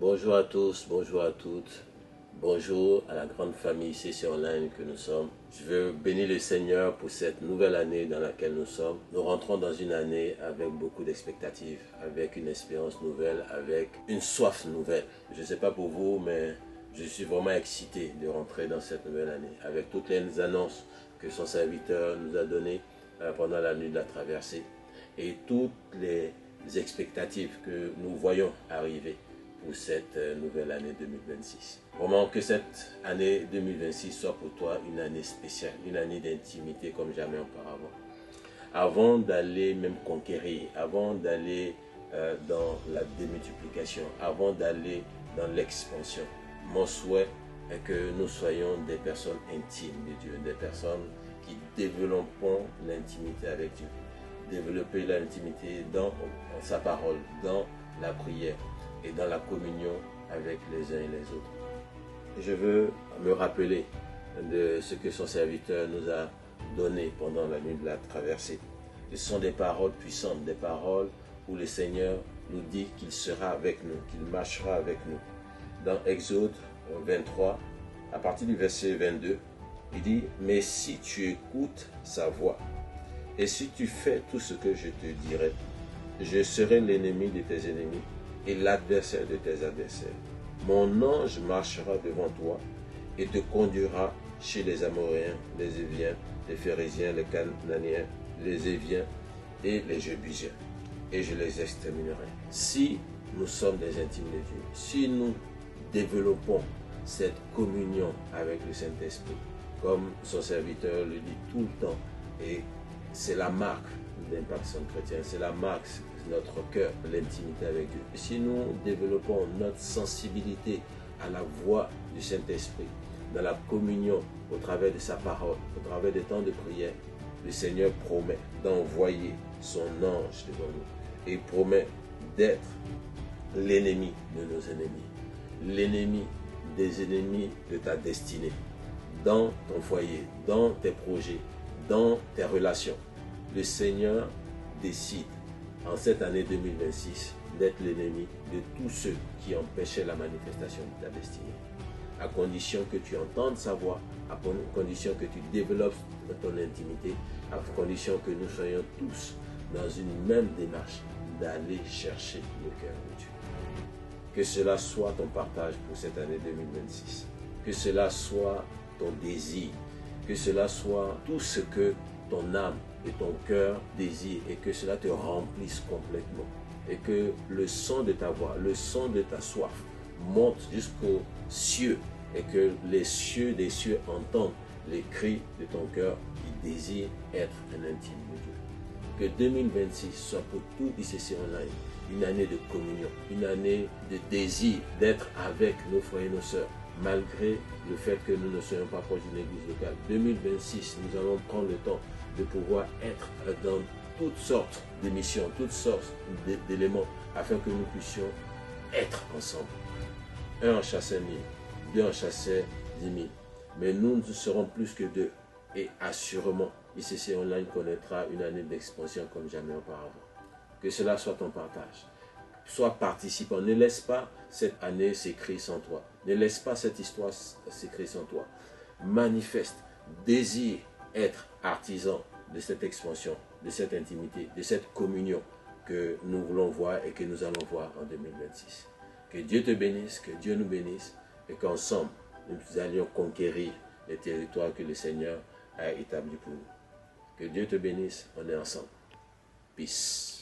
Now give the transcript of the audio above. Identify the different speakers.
Speaker 1: Bonjour à tous, bonjour à toutes, bonjour à la grande famille CC Online que nous sommes. Je veux bénir le Seigneur pour cette nouvelle année dans laquelle nous sommes. Nous rentrons dans une année avec beaucoup d'expectatives, avec une espérance nouvelle, avec une soif nouvelle. Je ne sais pas pour vous, mais je suis vraiment excité de rentrer dans cette nouvelle année, avec toutes les annonces que son serviteur nous a données pendant la nuit de la traversée et toutes les expectatives que nous voyons arriver pour cette nouvelle année 2026. Vraiment que cette année 2026 soit pour toi une année spéciale, une année d'intimité comme jamais auparavant. Avant d'aller même conquérir, avant d'aller dans la démultiplication, avant d'aller dans l'expansion, mon souhait est que nous soyons des personnes intimes de Dieu, des personnes qui développons l'intimité avec Dieu. Développer l'intimité dans sa parole, dans la prière et dans la communion avec les uns et les autres. Je veux me rappeler de ce que son serviteur nous a donné pendant la nuit de la traversée. Ce sont des paroles puissantes, des paroles où le Seigneur nous dit qu'il sera avec nous, qu'il marchera avec nous. Dans Exode 23, à partir du verset 22, il dit « Mais si tu écoutes sa voix, et si tu fais tout ce que je te dirai, je serai l'ennemi de tes ennemis et l'adversaire de tes adversaires. Mon ange marchera devant toi et te conduira chez les Amoréens, les Éviens, les Phérésiens, les Cananéens, les Éviens et les Jébusiens, et je les exterminerai. » Si nous sommes des intimes de Dieu, si nous développons cette communion avec le Saint-Esprit, comme son serviteur le dit tout le temps, et c'est la marque d'Impact Son Chrétien, c'est la marque de notre cœur, l'intimité avec Dieu. Et si nous développons notre sensibilité à la voix du Saint-Esprit, dans la communion, au travers de sa parole, au travers des temps de prière, le Seigneur promet d'envoyer son ange devant nous et promet d'être l'ennemi de nos ennemis, l'ennemi des ennemis de ta destinée, dans ton foyer, dans tes projets, dans tes relations. Le Seigneur décide en cette année 2026 d'être l'ennemi de tous ceux qui empêchaient la manifestation de ta destinée. À condition que tu entendes sa voix, à condition que tu développes ton intimité, à condition que nous soyons tous dans une même démarche d'aller chercher le cœur de Dieu. Que cela soit ton partage pour cette année 2026. Que cela soit ton désir. Que cela soit tout ce que ton âme et ton cœur désirent et que cela te remplisse complètement. Et que le son de ta voix, le son de ta soif monte jusqu'aux cieux et que les cieux des cieux entendent les cris de ton cœur qui désire être un intime de Dieu. Que 2026 soit pour tout ICC Online une année de communion, une année de désir d'être avec nos frères et nos sœurs, malgré le fait que nous ne soyons pas proches d'une église locale. 2026, nous allons prendre le temps de pouvoir être dans toutes sortes d'émissions, toutes sortes d'éléments, afin que nous puissions être ensemble. Un en chassait 1000, deux en chassaient 10 000. Mais nous serons plus que deux. Et assurément, ICC Online connaîtra une année d'expansion comme jamais auparavant. Que cela soit ton partage. Sois participant. Ne laisse pas cette année s'écrire sans toi. Ne laisse pas cette histoire s'écrire sans toi. Manifeste, désire être artisan de cette expansion, de cette intimité, de cette communion que nous voulons voir et que nous allons voir en 2026. Que Dieu te bénisse, que Dieu nous bénisse et qu'ensemble, nous allions conquérir les territoires que le Seigneur a établis pour nous. Que Dieu te bénisse, on est ensemble. Peace.